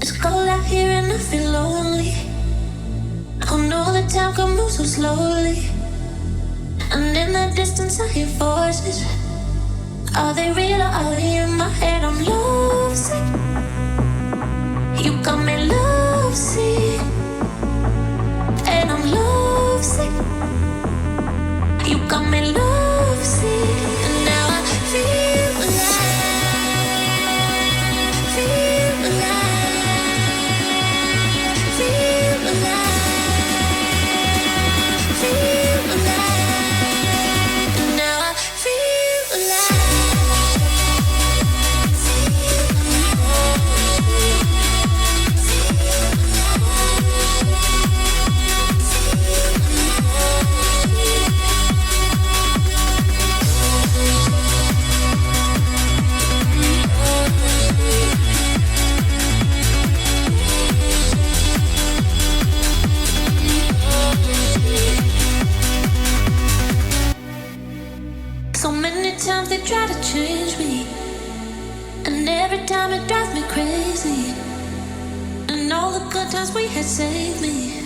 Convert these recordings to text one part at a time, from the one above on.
It's cold out here and I feel lonely. I know the time can move so slowly. And in the distance I hear voices. Are they real or are they in my head? I'm lovesick. You got me lovesick. And I'm lovesick. You got me lovesick. And now I feel alive. Feel alive. Feel alive. Feel alive. And now I feel alive. So many times they try to change me, and every time it drives me crazy. And all the good times we had saved me.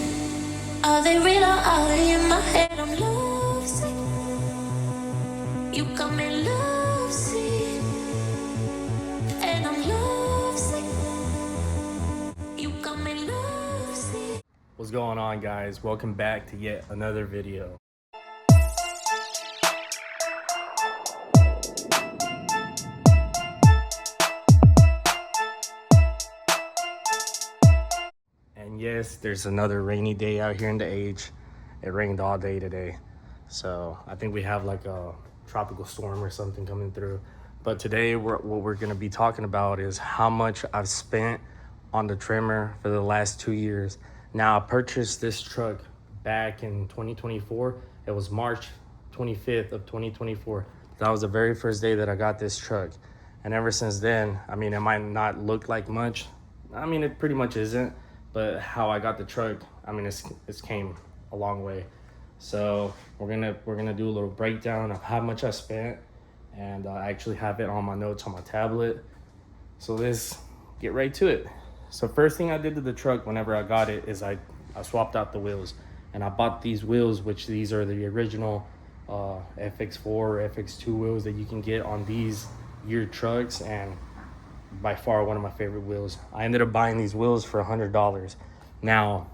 Are they real or are they in my head? I'm lovesick. You got me lovesick. And I'm lovesick. You got me lovesick. What's going on, guys? Welcome back to yet another video. And yes, there's another rainy day out here in the H. It rained all day today. So I think we have like a tropical storm or something coming through. But today what we're gonna be talking about is how much I've spent on the trimmer for the last 2 years. Now, I purchased this truck back in 2024. It was March 25th of 2024. That was the very first day that I got this truck. And ever since then, I mean, it might not look like much. I mean, it pretty much isn't. But how I got the truck, I mean, it's came a long way. So we're gonna do a little breakdown of how much I spent, and I actually have it on my notes on my tablet. So let's get right to it. So first thing I did to the truck whenever I got it is I swapped out the wheels, and I bought these wheels, which these are the original FX4 or FX2 wheels that you can get on these year trucks, and by far one of my favorite wheels. I ended up buying these wheels for $100. Now,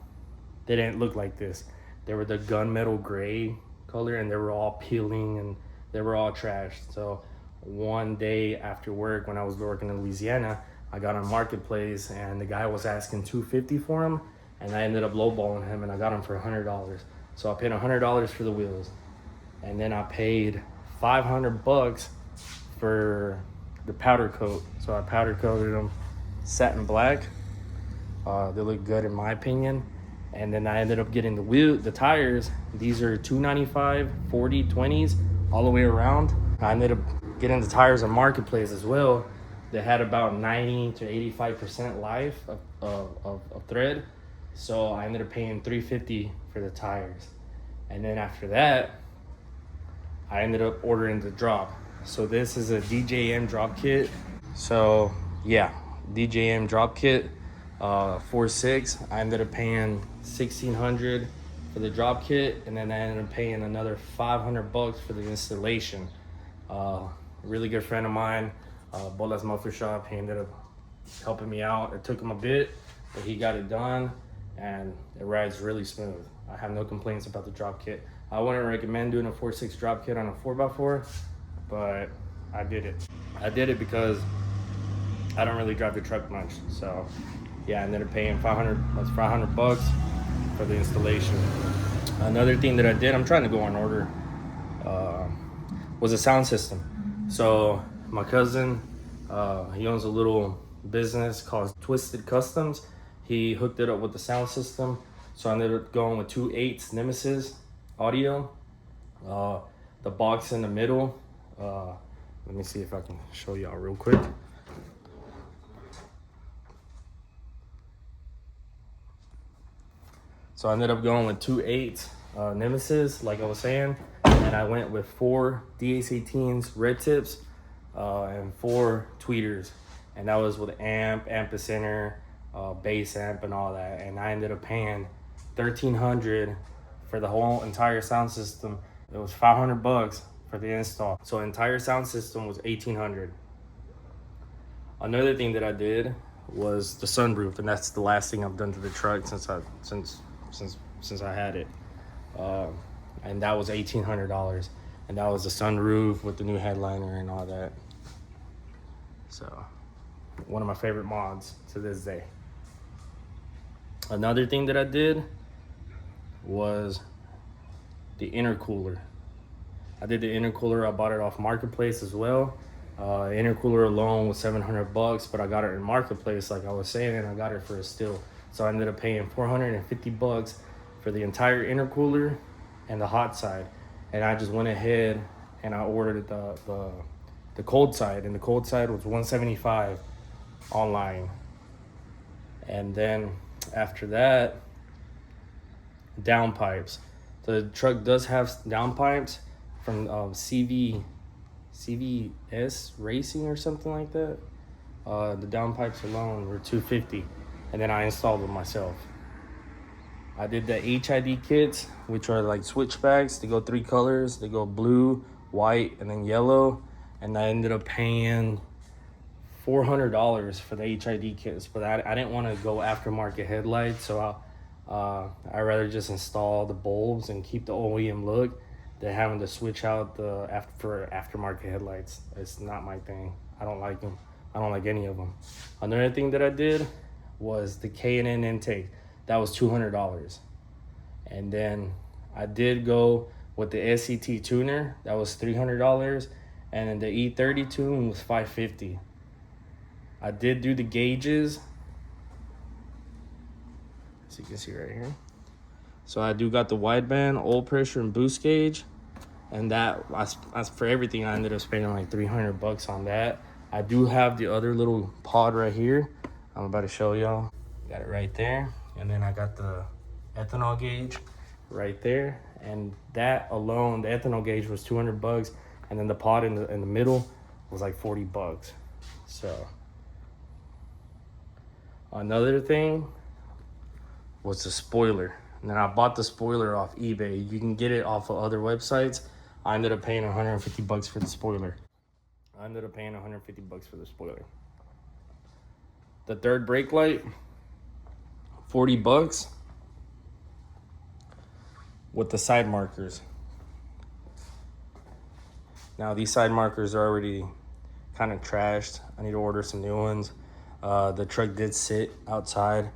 they didn't look like this. They were the gunmetal gray color, and they were all peeling and they were all trashed. So one day after work, when I was working in Louisiana, I got on Marketplace and the guy was asking $250 for them, and I ended up lowballing him and I got them for $100. So I paid $100 for the wheels, and then I paid $500 for the powder coat. So I powder coated them satin black. They look good in my opinion. And then I ended up getting the tires. These are 295 40 20s all the way around. I ended up getting the tires on Marketplace as well. They had about 90 to 85% life of thread. So I ended up paying $350 for the tires. And then after that, I ended up ordering the drop. So this is a DJM drop kit. So yeah, DJM drop kit, 4.6. I ended up paying $1,600 for the drop kit, and then I ended up paying another $500 for the installation. A really good friend of mine, Bolas Muffler Shop, he ended up helping me out. It took him a bit, but he got it done, and it rides really smooth. I have no complaints about the drop kit. I wouldn't recommend doing a 4.6 drop kit on a 4x4. But I did it. I did it because I don't really drive the truck much. So yeah, I ended up paying $500 for the installation. Another thing that I did, I'm trying to go on order, was a sound system. So my cousin, he owns a little business called Twisted Customs. He hooked it up with the sound system. So I ended up going with 2.8 Nemesis audio. The box in the middle. Let me see if I can show y'all real quick. So I ended up going with 2.8 Nemesis, like I was saying, and I went with 4 DS18s red tips and 4 tweeters, and that was with amp, ampercenter, bass amp and all that, and I ended up paying $1,300 for the whole entire sound system. It was $500 for the install, so entire sound system was $1,800. Another thing that I did was the sunroof, and that's the last thing I've done to the truck since I had it, and that was $1,800, and that was the sunroof with the new headliner and all that. So, one of my favorite mods to this day. Another thing that I did was the intercooler. I did the intercooler. I bought it off Marketplace as well. Intercooler alone was $700, but I got it in Marketplace, like I was saying, and I got it for a steal. So I ended up paying $450 for the entire intercooler and the hot side. And I just went ahead and I ordered the cold side, and the cold side was $175 online. And then after that, downpipes. The truck does have downpipes from CVS Racing or something like that. The downpipes alone were $250, and then I installed them myself. I did the HID kits, which are like switchbacks. They go 3 colors. They go blue, white, and then yellow. And I ended up paying $400 for the HID kits, but I didn't want to go aftermarket headlights, so I'd rather just install the bulbs and keep the OEM look than having to switch out for aftermarket headlights. It's not my thing. I don't like them. I don't like any of them. Another thing that I did was the K&N intake. That was $200. And then I did go with the SCT tuner. That was $300. And then the E30 tune was $550. I did do the gauges, so you can see right here. So I do got the wideband, oil pressure, and boost gauge, and that as for everything, I ended up spending like $300 on that. I do have the other little pod right here. I'm about to show y'all. Got it right there, and then I got the ethanol gauge right there, and that alone, the ethanol gauge was $200, and then the pod in the middle was like $40. So. Another thing was the spoiler. And then I bought the spoiler off eBay. You can get it off of other websites. I ended up paying $150 for the spoiler. The third brake light, $40 with the side markers. Now these side markers are already kind of trashed. I need to order some new ones. The truck did sit outside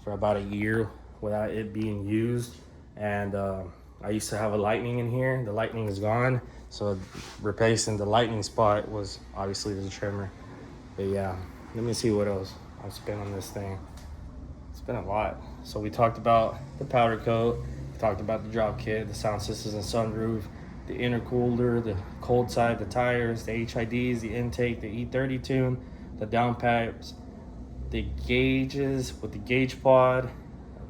for about a year without it being used, and I used to have a lightning in here. The lightning is gone, so replacing the lightning spot was obviously the tremor. But yeah, let me see what else I've spent on this thing. It's been a lot. So we talked about the powder coat, we talked about the drop kit, the sound systems and sunroof, the intercooler, the cold side, the tires, the HIDs, the intake, the E30 tune, the downpipes, the gauges with the gauge pod,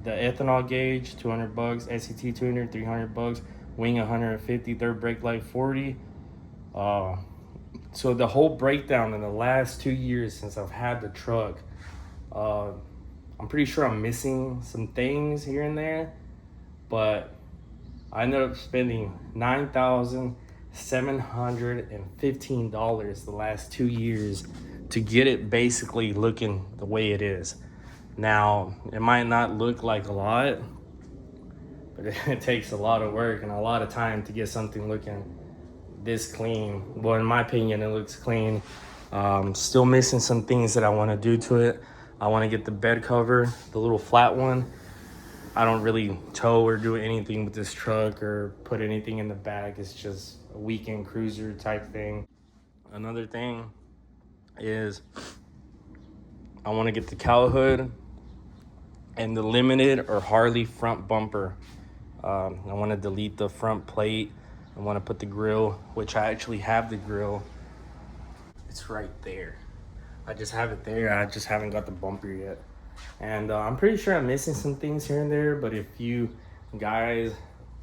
the ethanol gauge, $200, SCT tuner, $300, wing $150, third brake light $40. So the whole breakdown in the last 2 years since I've had the truck, I'm pretty sure I'm missing some things here and there, but I ended up spending $9,715 the last 2 years to get it basically looking the way it is. Now, it might not look like a lot, but it takes a lot of work and a lot of time to get something looking this clean. Well, in my opinion, it looks clean. Still missing some things that I want to do to it. I want to get the bed cover, the little flat one. I don't really tow or do anything with this truck or put anything in the back. It's just a weekend cruiser type thing. Another thing is I want to get the cowl hood and the limited or Harley front bumper. I want to delete the front plate. I want to put the grill, which I actually have the grill. It's right there. I just have it there. I just haven't got the bumper yet. And I'm pretty sure I'm missing some things here and there, but if you guys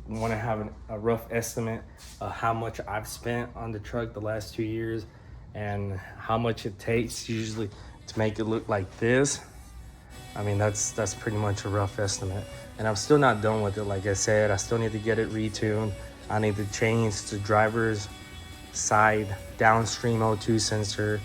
want to have a rough estimate of how much I've spent on the truck the last 2 years and how much it takes usually to make it look like this, I mean, that's pretty much a rough estimate. And I'm still not done with it. Like I said, I still need to get it retuned. I need to change the driver's side downstream O2 sensor.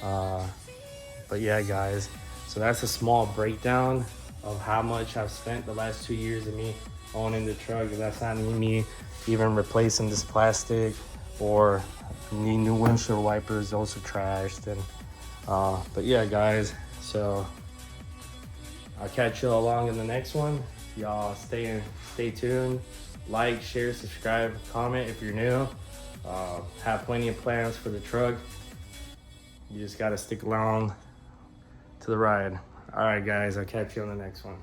But yeah, guys, so that's a small breakdown of how much I've spent the last 2 years of me owning the truck. And that's not me even replacing this plastic or need new windshield wipers. Those are trashed. And but yeah, guys, so I'll catch you along in the next one. Y'all stay tuned. Like, share, subscribe, comment if you're new. Have plenty of plans for the truck. You just gotta stick along to the ride. All right, guys, I'll catch you on the next one.